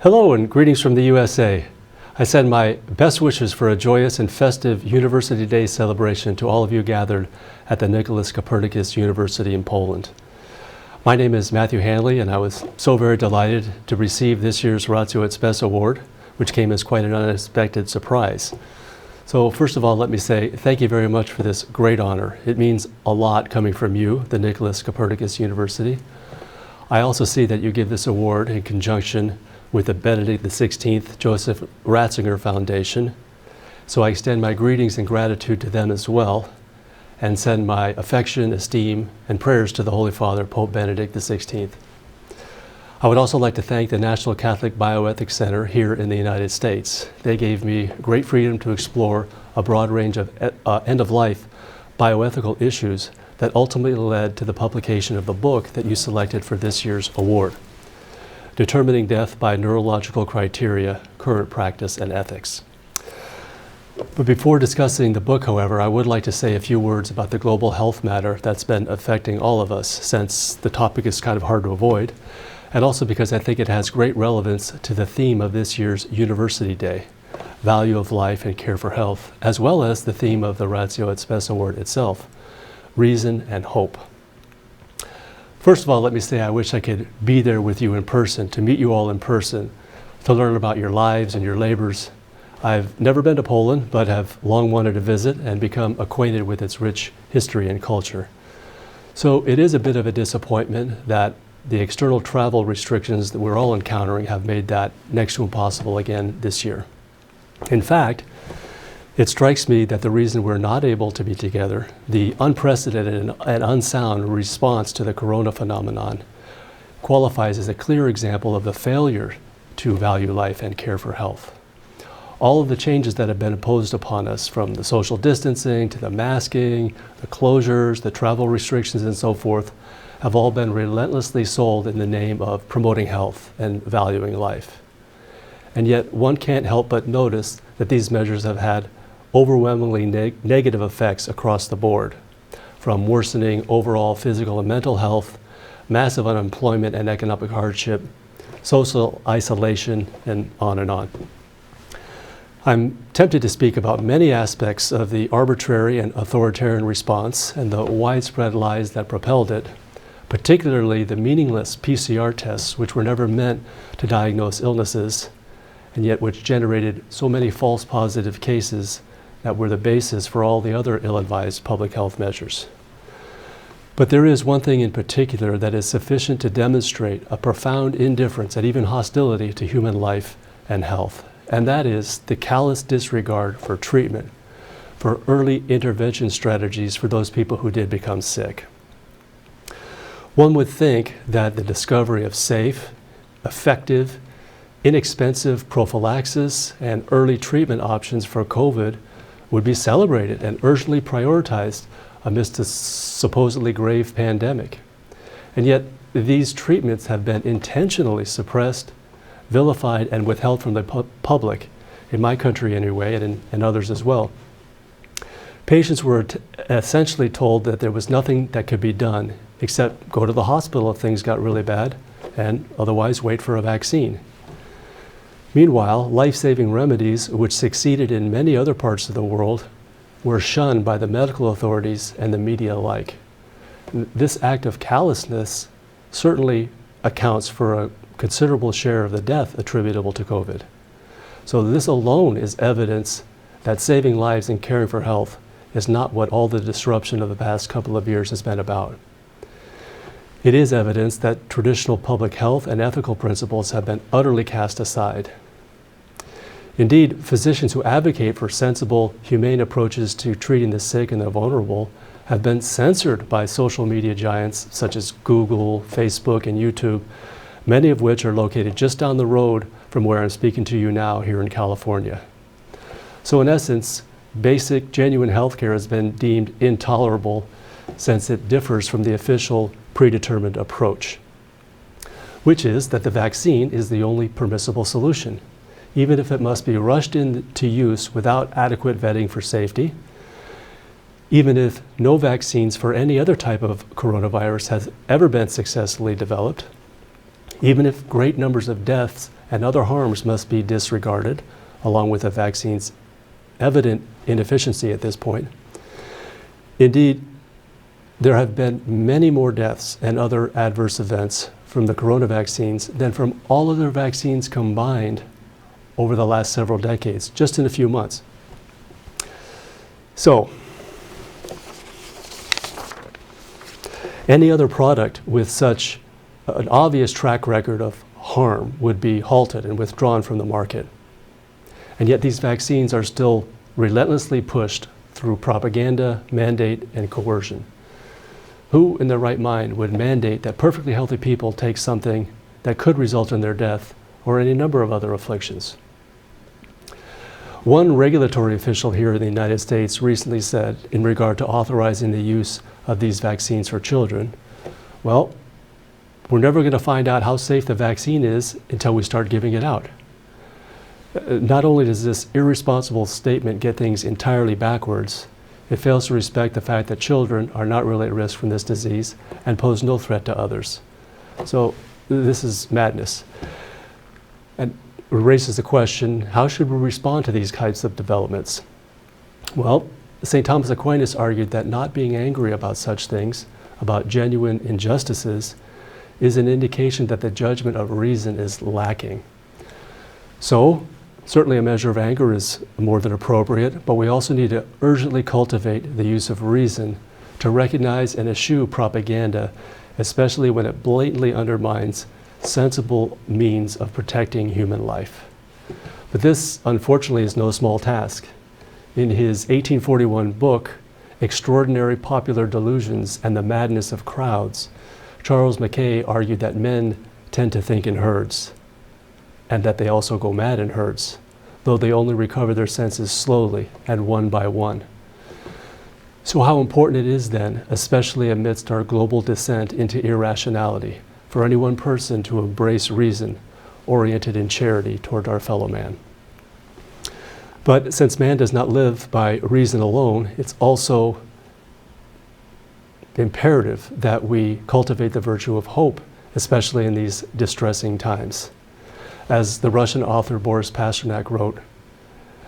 Hello and greetings from the USA. I send my best wishes for a joyous and festive University Day celebration to all of you gathered at the Nicholas Copernicus University in Poland. My name is Matthew Hanley, and I was so very delighted to receive this year's Ratio at Spes Award, which came as quite an unexpected surprise. So first of all, let me say thank you very much for this great honor. It means a lot coming from you, the Nicholas Copernicus University. I also see that you give this award in conjunction with the Benedict XVI Joseph Ratzinger Foundation. So I extend my greetings and gratitude to them as well, and send my affection, esteem, and prayers to the Holy Father, Pope Benedict XVI. I would also like to thank the National Catholic Bioethics Center here in the United States. They gave me great freedom to explore a broad range of end-of-life bioethical issues that ultimately led to the publication of the book that you selected for this year's award, Determining Death by Neurological Criteria, Current Practice and Ethics. But before discussing the book, however, I would like to say a few words about the global health matter that's been affecting all of us, since the topic is kind of hard to avoid, and also because I think it has great relevance to the theme of this year's University Day, value of life and care for health, as well as the theme of the Ratio at Spes Award itself, reason and hope. First of all, let me say I wish I could be there with you in person, to meet you all in person, to learn about your lives and your labors. I've never been to Poland, but have long wanted to visit and become acquainted with its rich history and culture. So it is a bit of a disappointment that the external travel restrictions that we're all encountering have made that next to impossible again this year. In fact, it strikes me that the reason we're not able to be together, the unprecedented and unsound response to the corona phenomenon, qualifies as a clear example of the failure to value life and care for health. All of the changes that have been imposed upon us, from the social distancing to the masking, the closures, the travel restrictions, and so forth, have all been relentlessly sold in the name of promoting health and valuing life. And yet one can't help but notice that these measures have had overwhelmingly negative effects across the board, from worsening overall physical and mental health, massive unemployment and economic hardship, social isolation, and on and on. I'm tempted to speak about many aspects of the arbitrary and authoritarian response and the widespread lies that propelled it, particularly the meaningless PCR tests, which were never meant to diagnose illnesses, and yet which generated so many false positive cases that were the basis for all the other ill-advised public health measures. But there is one thing in particular that is sufficient to demonstrate a profound indifference and even hostility to human life and health, and that is the callous disregard for treatment, for early intervention strategies for those people who did become sick. One would think that the discovery of safe, effective, inexpensive prophylaxis and early treatment options for COVID would be celebrated and urgently prioritized amidst a supposedly grave pandemic. And yet these treatments have been intentionally suppressed, vilified, and withheld from the public, in my country anyway, and in others as well. Patients were essentially told that there was nothing that could be done except go to the hospital if things got really bad, and otherwise wait for a vaccine. Meanwhile, life-saving remedies, which succeeded in many other parts of the world, were shunned by the medical authorities and the media alike. This act of callousness certainly accounts for a considerable share of the death attributable to COVID. So this alone is evidence that saving lives and caring for health is not what all the disruption of the past couple of years has been about. It is evidence that traditional public health and ethical principles have been utterly cast aside. Indeed, physicians who advocate for sensible, humane approaches to treating the sick and the vulnerable have been censored by social media giants such as Google, Facebook, and YouTube, many of which are located just down the road from where I'm speaking to you now here in California. So in essence, basic, genuine healthcare has been deemed intolerable since it differs from the official predetermined approach, which is that the vaccine is the only permissible solution, even if it must be rushed into use without adequate vetting for safety, even if no vaccines for any other type of coronavirus has ever been successfully developed, even if great numbers of deaths and other harms must be disregarded, along with the vaccine's evident inefficiency at this point. Indeed, there have been many more deaths and other adverse events from the corona vaccines than from all other vaccines combined over the last several decades, just in a few months. So, any other product with such an obvious track record of harm would be halted and withdrawn from the market. And yet these vaccines are still relentlessly pushed through propaganda, mandate, and coercion. Who in their right mind would mandate that perfectly healthy people take something that could result in their death or any number of other afflictions? One regulatory official here in the United States recently said, in regard to authorizing the use of these vaccines for children, well, we're never going to find out how safe the vaccine is until we start giving it out. Not only does this irresponsible statement get things entirely backwards, it fails to respect the fact that children are not really at risk from this disease and pose no threat to others. So this is madness. And it raises the question, how should we respond to these types of developments? Well, St. Thomas Aquinas argued that not being angry about such things, about genuine injustices, is an indication that the judgment of reason is lacking. So, certainly a measure of anger is more than appropriate, but we also need to urgently cultivate the use of reason to recognize and eschew propaganda, especially when it blatantly undermines sensible means of protecting human life. But this, unfortunately, is no small task. In his 1841 book, Extraordinary Popular Delusions and the Madness of Crowds, Charles Mackay argued that men tend to think in herds, and that they also go mad in herds, though they only recover their senses slowly and one by one. So how important it is then, especially amidst our global descent into irrationality, for any one person to embrace reason, oriented in charity toward our fellow man. But since man does not live by reason alone, it's also imperative that we cultivate the virtue of hope, especially in these distressing times. As the Russian author Boris Pasternak wrote,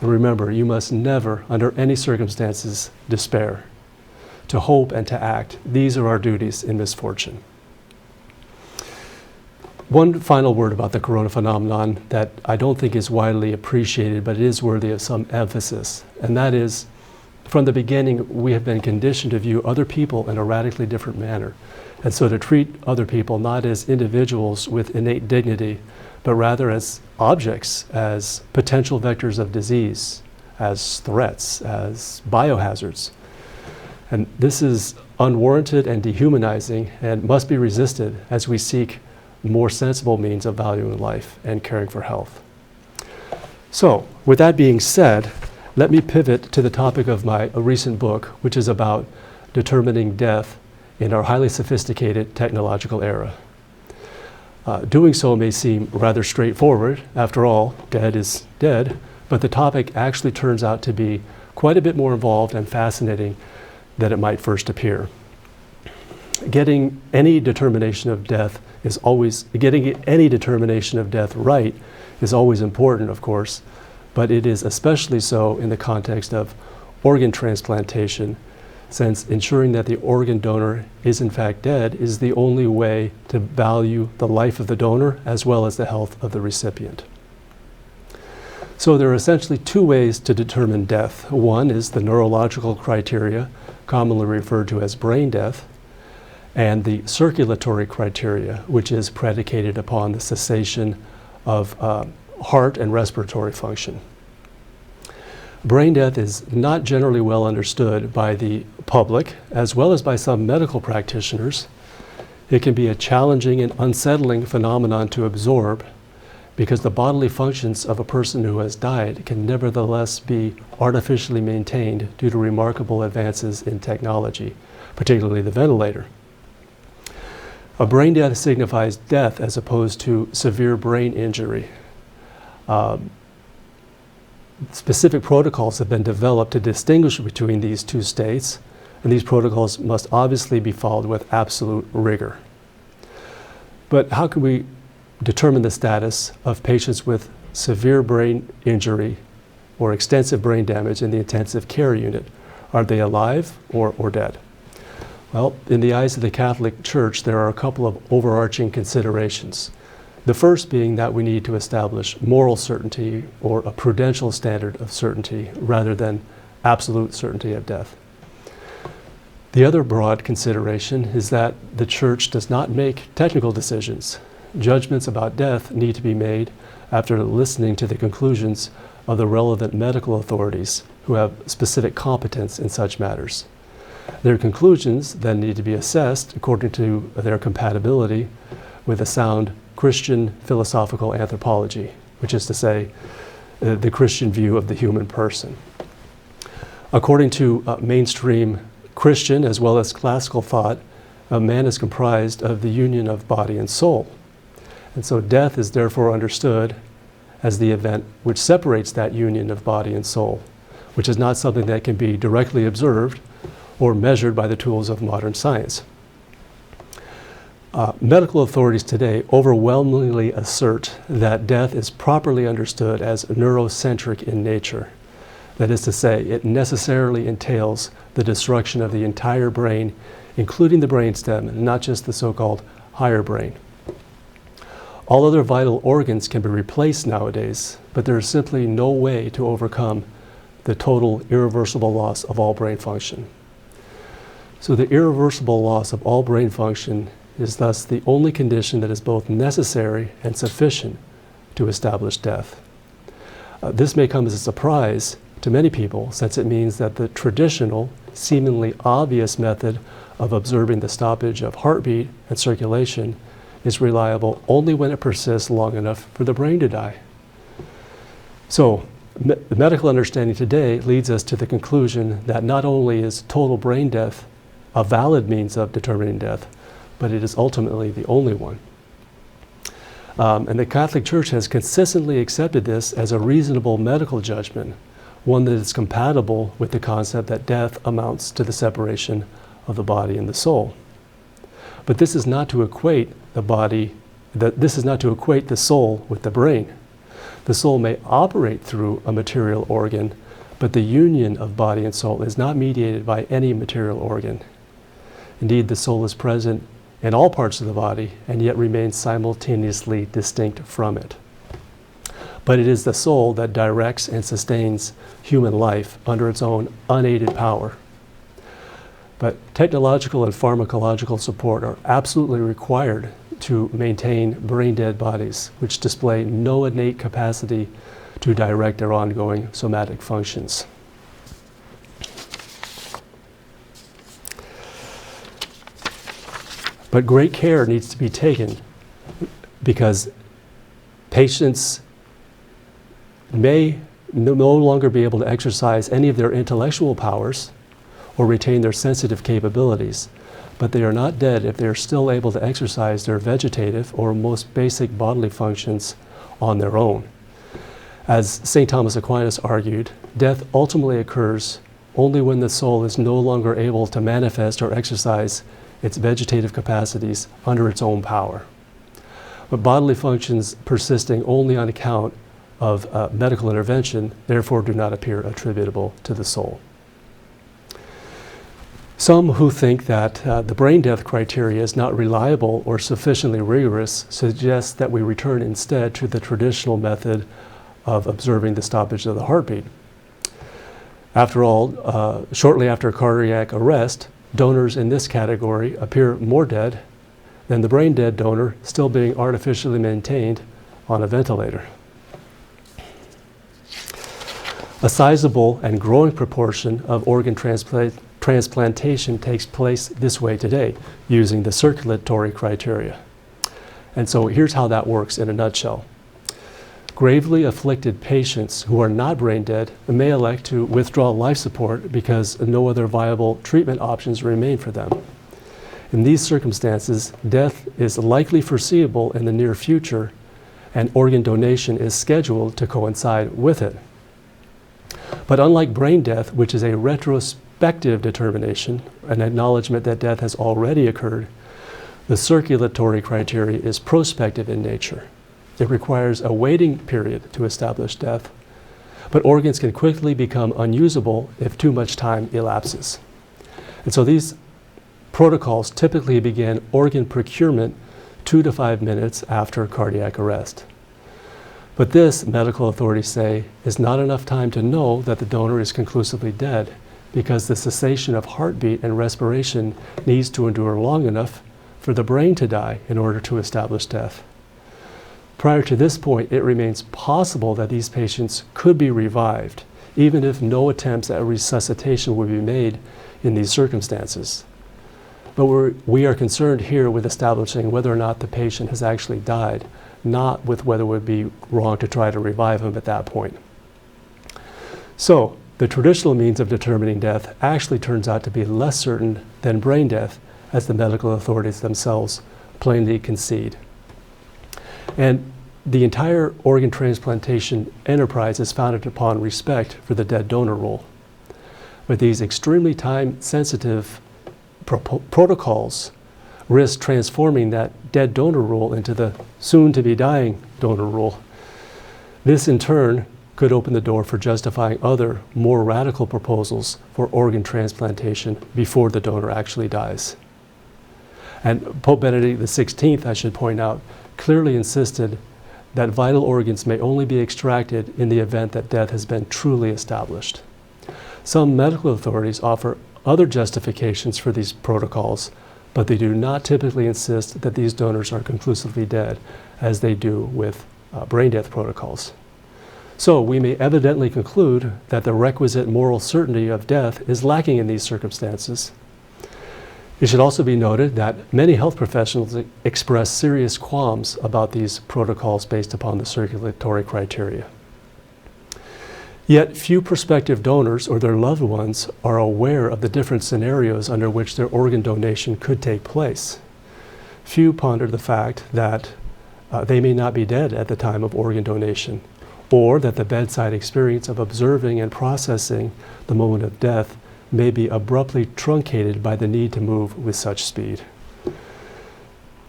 remember, you must never, under any circumstances, despair. To hope and to act, these are our duties in misfortune. One final word about the corona phenomenon that I don't think is widely appreciated, but it is worthy of some emphasis, and that is, from the beginning, we have been conditioned to view other people in a radically different manner, and so to treat other people not as individuals with innate dignity, but rather as objects, as potential vectors of disease, as threats, as biohazards. And this is unwarranted and dehumanizing and must be resisted as we seek more sensible means of valuing life and caring for health. So, with that being said, let me pivot to the topic of my recent book, which is about determining death in our highly sophisticated technological era. Doing so may seem rather straightforward. After all, dead is dead, but the topic actually turns out to be quite a bit more involved and fascinating than it might first appear. Getting any determination of death right is always important, of course, but it is especially so in the context of organ transplantation, since ensuring that the organ donor is in fact dead is the only way to value the life of the donor as well as the health of the recipient. So there are essentially two ways to determine death. One is the neurological criteria, commonly referred to as brain death, and the circulatory criteria, which is predicated upon the cessation of heart and respiratory function. Brain death is not generally well understood by the public, as well as by some medical practitioners. It can be a challenging and unsettling phenomenon to absorb because the bodily functions of a person who has died can nevertheless be artificially maintained due to remarkable advances in technology, particularly the ventilator. A brain death signifies death as opposed to severe brain injury. Specific protocols have been developed to distinguish between these two states, and these protocols must obviously be followed with absolute rigor. But how can we determine the status of patients with severe brain injury or extensive brain damage in the intensive care unit. Are they alive or dead? Well, in the eyes of the Catholic Church, there are a couple of overarching considerations. The first being that we need to establish moral certainty or a prudential standard of certainty rather than absolute certainty of death. The other broad consideration is that the Church does not make technical decisions. Judgments about death need to be made after listening to the conclusions of the relevant medical authorities who have specific competence in such matters. Their conclusions then need to be assessed according to their compatibility with a sound Christian philosophical anthropology, which is to say, the Christian view of the human person. According to mainstream Christian as well as classical thought, man is comprised of the union of body and soul. And so death is therefore understood as the event which separates that union of body and soul, which is not something that can be directly observed or measured by the tools of modern science. Medical authorities today overwhelmingly assert that death is properly understood as neurocentric in nature. That is to say, it necessarily entails the destruction of the entire brain, including the brainstem, not just the so-called higher brain. All other vital organs can be replaced nowadays, but there is simply no way to overcome the total irreversible loss of all brain function. So the irreversible loss of all brain function is thus the only condition that is both necessary and sufficient to establish death. This may come as a surprise to many people, since it means that the traditional, seemingly obvious method of observing the stoppage of heartbeat and circulation is reliable only when it persists long enough for the brain to die. So, the medical understanding today leads us to the conclusion that not only is total brain death a valid means of determining death, but it is ultimately the only one. And the Catholic Church has consistently accepted this as a reasonable medical judgment, one that is compatible with the concept that death amounts to the separation of the body and the soul. But this is not to equate the soul with the brain. The soul may operate through a material organ, but the union of body and soul is not mediated by any material organ. Indeed, the soul is present in all parts of the body and yet remains simultaneously distinct from it. But it is the soul that directs and sustains human life under its own unaided power. But technological and pharmacological support are absolutely required to maintain brain-dead bodies, which display no innate capacity to direct their ongoing somatic functions. But great care needs to be taken because patients may no longer be able to exercise any of their intellectual powers or retain their sensitive capabilities, but they are not dead if they are still able to exercise their vegetative or most basic bodily functions on their own. As St. Thomas Aquinas argued, death ultimately occurs only when the soul is no longer able to manifest or exercise its vegetative capacities under its own power. But bodily functions persisting only on account of medical intervention therefore do not appear attributable to the soul. Some who think that the brain death criteria is not reliable or sufficiently rigorous suggest that we return instead to the traditional method of observing the stoppage of the heartbeat. After all, shortly after cardiac arrest, donors in this category appear more dead than the brain dead donor still being artificially maintained on a ventilator. A sizable and growing proportion of organ transplantation takes place this way today, using the circulatory criteria. And so here's how that works in a nutshell. Gravely afflicted patients who are not brain dead may elect to withdraw life support because no other viable treatment options remain for them. In these circumstances, death is likely foreseeable in the near future, and organ donation is scheduled to coincide with it. But unlike brain death, which is a retrospective determination, an acknowledgement that death has already occurred, The circulatory criteria is prospective in nature. It requires a waiting period to establish death, but organs can quickly become unusable if too much time elapses. And so these protocols typically begin organ procurement 2 to 5 minutes after cardiac arrest. But this, medical authorities say, is not enough time to know that the donor is conclusively dead, because the cessation of heartbeat and respiration needs to endure long enough for the brain to die in order to establish death. Prior to this point, it remains possible that these patients could be revived, even if no attempts at resuscitation would be made in these circumstances. But we are concerned here with establishing whether or not the patient has actually died, not with whether it would be wrong to try to revive him at that point. So, the traditional means of determining death actually turns out to be less certain than brain death, as the medical authorities themselves plainly concede. And the entire organ transplantation enterprise is founded upon respect for the dead donor rule. But these extremely time-sensitive protocols risk transforming that dead donor rule into the soon-to-be dying donor rule. This, in turn, could open the door for justifying other, more radical proposals for organ transplantation before the donor actually dies. And Pope Benedict XVI, I should point out, clearly insisted that vital organs may only be extracted in the event that death has been truly established. Some medical authorities offer other justifications for these protocols, but they do not typically insist that these donors are conclusively dead, as they do with brain death protocols. So we may evidently conclude that the requisite moral certainty of death is lacking in these circumstances. It should also be noted that many health professionals express serious qualms about these protocols based upon the circulatory criteria. Yet few prospective donors or their loved ones are aware of the different scenarios under which their organ donation could take place. Few ponder the fact that they may not be dead at the time of organ donation, or that the bedside experience of observing and processing the moment of death may be abruptly truncated by the need to move with such speed.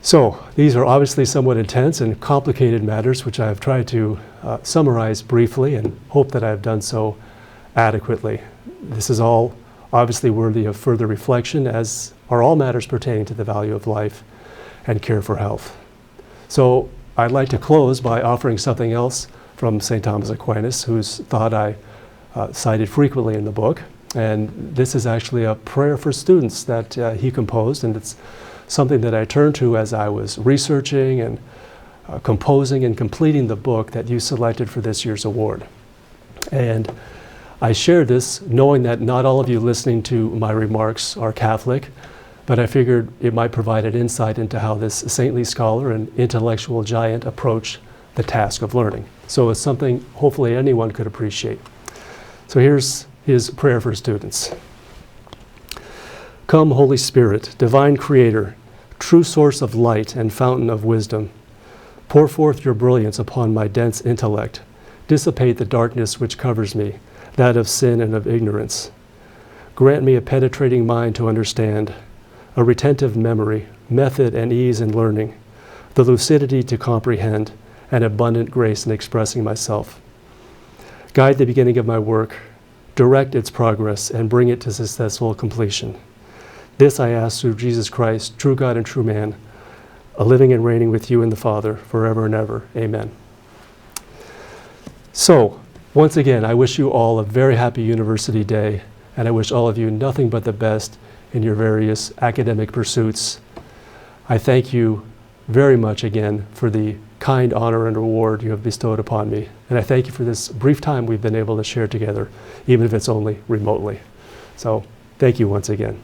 So these are obviously somewhat intense and complicated matters, which I have tried to summarize briefly and hope that I have done so adequately. This is all obviously worthy of further reflection, as are all matters pertaining to the value of life and care for health. So I'd like to close by offering something else from St. Thomas Aquinas, whose thought I cited frequently in the book. And this is actually a prayer for students that he composed, and it's something that I turned to as I was researching and composing and completing the book that you selected for this year's award. And I share this knowing that not all of you listening to my remarks are Catholic, but I figured it might provide an insight into how this saintly scholar and intellectual giant approached the task of learning. So it's something hopefully anyone could appreciate. So here's his prayer for students. Come, Holy Spirit, divine creator, true source of light and fountain of wisdom. Pour forth your brilliance upon my dense intellect. Dissipate the darkness which covers me, that of sin and of ignorance. Grant me a penetrating mind to understand, a retentive memory, method and ease in learning, the lucidity to comprehend, and abundant grace in expressing myself. Guide the beginning of my work, direct its progress, and bring it to successful completion. This I ask through Jesus Christ, true God and true man, a living and reigning with you and the Father, forever and ever. Amen. So, once again, I wish you all a very happy University Day, and I wish all of you nothing but the best in your various academic pursuits. I thank you very much again for the kind honor and reward you have bestowed upon me. And I thank you for this brief time we've been able to share together, even if it's only remotely. So, thank you once again.